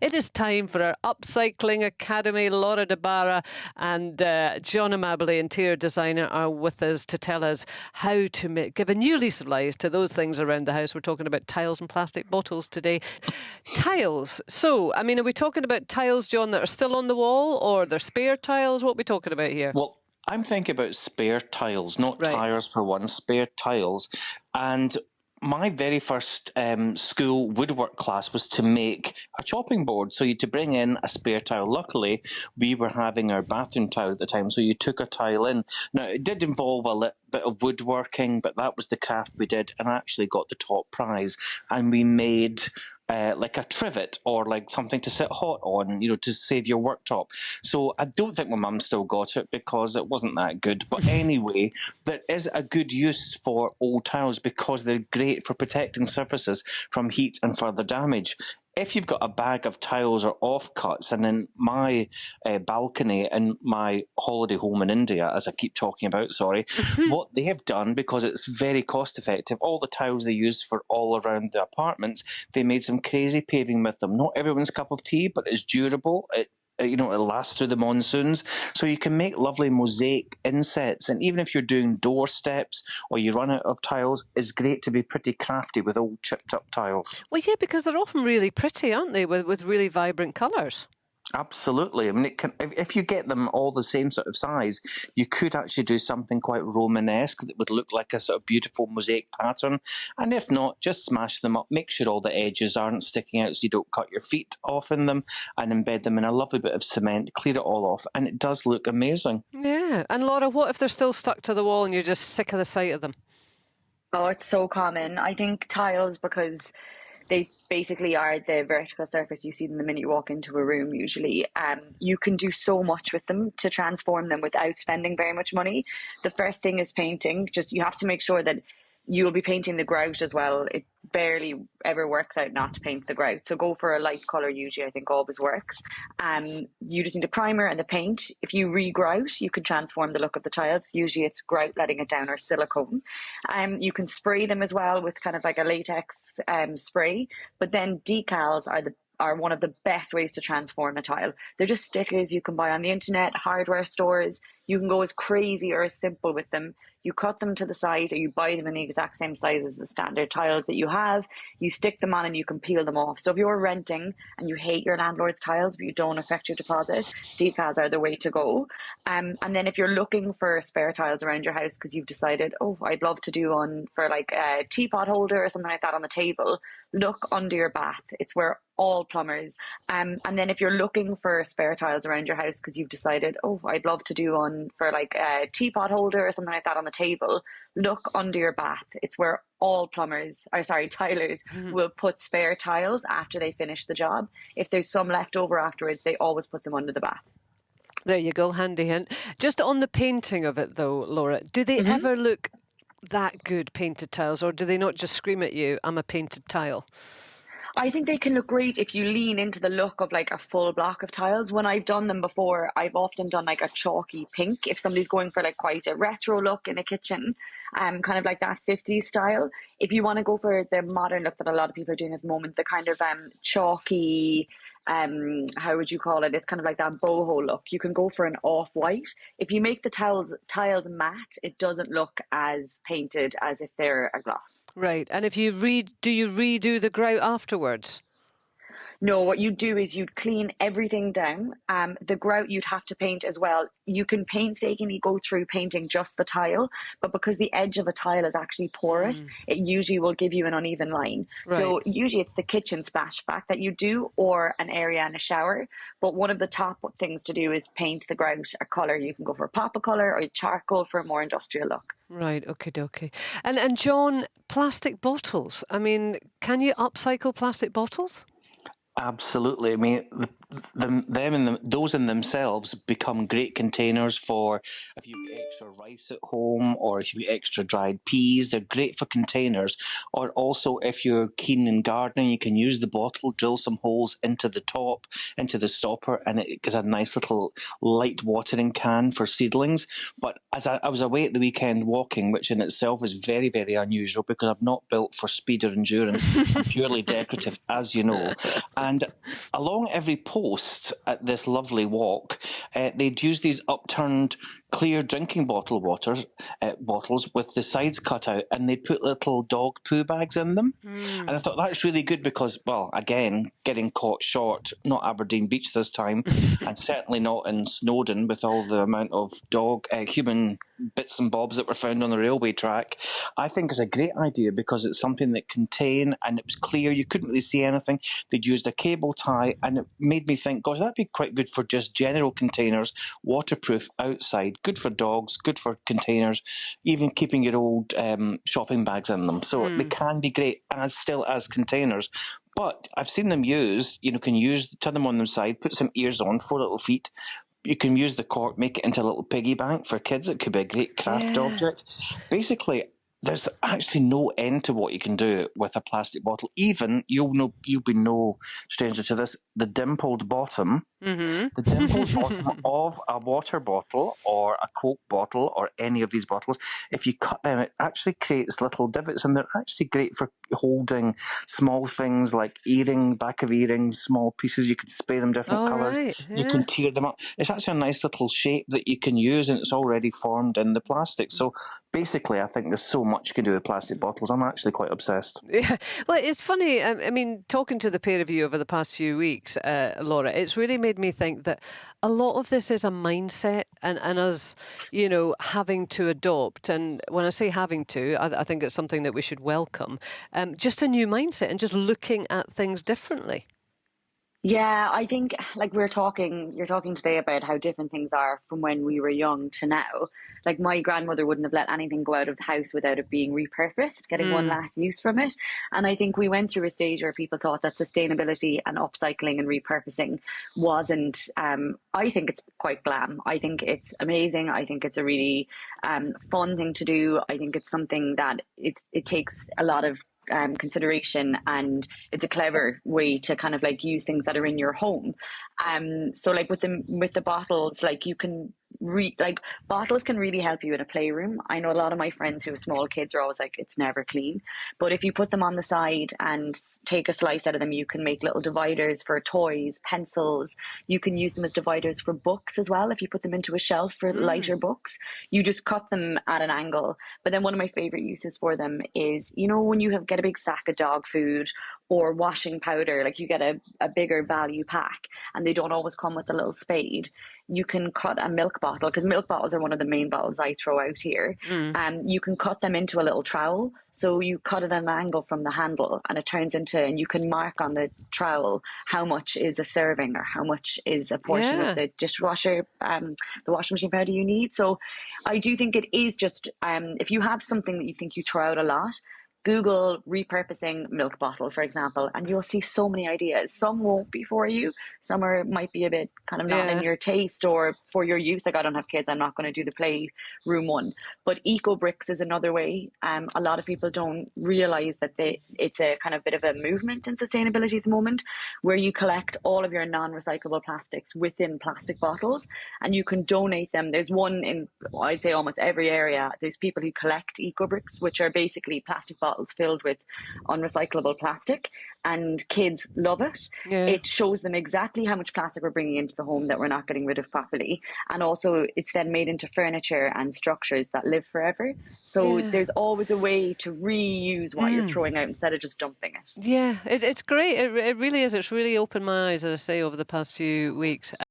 It is time for our Upcycling Academy. Laura De Barra and John Amabile, interior designer, are with us to tell us how to give a new lease of life to those things around the house. We're talking about tiles and plastic bottles today. Tiles. So, I mean, are we talking about tiles, John, that are still on the wall, or they're spare tiles? What are we talking about here? Well, I'm thinking about spare tiles, not tires for one, spare tiles. And my very first school woodwork class was to make a chopping board. So you had to bring in a spare tile. Luckily, we were having our bathroom tile at the time, so you took a tile in. Now, it did involve a little bit of woodworking, but that was the craft we did, and I actually got the top prize. And we made like a trivet or like something to sit hot on, to save your worktop. So I don't think my mum still got it because it wasn't that good. But anyway, there is a good use for old tiles because they're great for protecting surfaces from heat and further damage. If you've got a bag of tiles or offcuts, and in my balcony in my holiday home in India, as I keep talking about, what they have done, because it's very cost effective, all the tiles they use for all around the apartments, they made some crazy paving with them. Not everyone's cup of tea, but it's durable. It lasts through the monsoons. So you can make lovely mosaic insets. And even if you're doing doorsteps or you run out of tiles, it's great to be pretty crafty with old chipped up tiles. Well, yeah, because they're often really pretty, aren't they, with really vibrant colours? Absolutely. I mean, if you get them all the same sort of size, you could actually do something quite Romanesque that would look like a sort of beautiful mosaic pattern. And if not, just smash them up, make sure all the edges aren't sticking out so you don't cut your feet off in them, and embed them in a lovely bit of cement, clear it all off, and it does look amazing. Yeah. And Laura, what if they're still stuck to the wall and you're just sick of the sight of them? Oh, it's so common. I think tiles, because they basically are the vertical surface you see them the minute you walk into a room usually. You can do so much with them to transform them without spending very much money. The first thing is painting. Just you have to make sure that you'll be painting the grout as well. It barely ever works out not to paint the grout. So go for a light colour usually, I think always works. You just need a primer and the paint. If you re-grout, you can transform the look of the tiles. Usually it's grout letting it down or silicone. You can spray them as well with kind of like a latex spray. But then decals are one of the best ways to transform a tile. They're just stickers you can buy on the internet, hardware stores. You can go as crazy or as simple with them. You cut them to the size, or you buy them in the exact same size as the standard tiles that you have. You stick them on and you can peel them off. So if you're renting and you hate your landlord's tiles, but you don't affect your deposit, decals are the way to go. And then if you're looking for spare tiles around your house because you've decided, oh, I'd love to do one for like a teapot holder or something like that on the table, look under your bath. It's where all plumbers. And then if you're looking for spare tiles around your house because you've decided, oh, I'd love to do one for like a teapot holder or something like that on the table, look under your bath. It's where all tilers will put spare tiles after they finish the job. If there's some left over afterwards, they always put them under the bath. There you go, handy hint. Just on the painting of it though, Laura, do they ever look that good, painted tiles, or do they not just scream at you, I'm a painted tile? I think they can look great if you lean into the look of like a full block of tiles. When I've done them before, I've often done like a chalky pink. If somebody's going for like quite a retro look in a kitchen, kind of like that 50s style. If you want to go for the modern look that a lot of people are doing at the moment, the kind of chalky, how would you call it? It's kind of like that boho look. You can go for an off-white. If you make the tiles matte, it doesn't look as painted as if they're a gloss. Right. And if you do you redo the grout afterwards? No, what you'd do is you'd clean everything down. The grout you'd have to paint as well. You can painstakingly go through painting just the tile, but because the edge of a tile is actually porous, it usually will give you an uneven line. Right. So usually it's the kitchen splashback that you do, or an area in a shower. But one of the top things to do is paint the grout a colour. You can go for a pop of colour or charcoal for a more industrial look. Right, okay. And John, plastic bottles. I mean, can you upcycle plastic bottles? Absolutely. I mean, those in themselves become great containers for if you've got extra rice at home or if you've got extra dried peas. They're great for containers. Or also, if you're keen in gardening, you can use the bottle, drill some holes into the top, into the stopper, and it gives a nice little light watering can for seedlings. But as I was away at the weekend walking, which in itself is very, very unusual because I'm not built for speed or endurance. I'm purely decorative, as you know. And along every post at this lovely walk, they'd use these upturned clear drinking bottles with the sides cut out, and they'd put little dog poo bags in them. And I thought that's really good because, well, again, getting caught short, not Aberdeen Beach this time, and certainly not in Snowdon with all the amount of human bits and bobs that were found on the railway track. I think it's a great idea because it's something that contained, and it was clear, you couldn't really see anything. They'd used a cable tie, and it made me think, gosh, that'd be quite good for just general containers, waterproof outside, good for dogs, good for containers, even keeping your old shopping bags in them. So they can be great, and still as containers. But I've seen them used, turn them on their side, put some ears on, 4 little feet. You can use the cork, make it into a little piggy bank for kids. It could be a great craft object. Basically, there's actually no end to what you can do with a plastic bottle. Even, you'll be no stranger to this, the dimpled bottom. The dimpled bottom of a water bottle or a Coke bottle or any of these bottles, if you cut them, it actually creates little divots, and they're actually great for holding small things like back of earrings, small pieces. You could spray them different colours. Right, You can tear them up. It's actually a nice little shape that you can use, and it's already formed in the plastic. So basically, I think there's so much you can do with plastic bottles. I'm actually quite obsessed. Yeah, well, it's funny. I mean, talking to the pair of you over the past few weeks, Laura, it's really made me think that a lot of this is a mindset, and us, having to adopt. And when I say having to, I think it's something that we should welcome. Just a new mindset and just looking at things differently. Yeah, I think like you're talking today about how different things are from when we were young to now. Like my grandmother wouldn't have let anything go out of the house without it being repurposed, getting one last use from it. And I think we went through a stage where people thought that sustainability and upcycling and repurposing wasn't, I think it's quite glam. I think it's amazing. I think it's a really fun thing to do. I think it's something that it takes a lot of consideration, and it's a clever way to kind of like use things that are in your home. So like with the bottles, like you can bottles can really help you in a playroom. I know a lot of my friends who have small kids are always like, it's never clean. But if you put them on the side and take a slice out of them, you can make little dividers for toys, pencils. You can use them as dividers for books as well. If you put them into a shelf for lighter books, you just cut them at an angle. But then one of my favorite uses for them is, when you get a big sack of dog food or washing powder, like you get a bigger value pack and they don't always come with a little spade. You can cut a milk bottle, because milk bottles are one of the main bottles I throw out here. You can cut them into a little trowel. So you cut it at an angle from the handle, and it turns into, and you can mark on the trowel how much is a serving or how much is a portion of the dishwasher, the washing machine powder you need. So I do think it is just, if you have something that you think you throw out a lot, Google repurposing milk bottle, for example, and you'll see so many ideas. Some won't be for you. Some might be a bit kind of not in your taste or for your use. Like I don't have kids, I'm not going to do the playroom one. But eco bricks is another way. A lot of people don't realize that it's a kind of bit of a movement in sustainability at the moment, where you collect all of your non-recyclable plastics within plastic bottles, and you can donate them. There's one in, I'd say, almost every area. There's people who collect eco bricks, which are basically plastic bottles filled with unrecyclable plastic, and kids love it. It shows them exactly how much plastic we're bringing into the home that we're not getting rid of properly, and also it's then made into furniture and structures that live forever. So there's always a way to reuse what you're throwing out instead of just dumping it. It's great. It really is. It's really opened my eyes, as I say, over the past few weeks.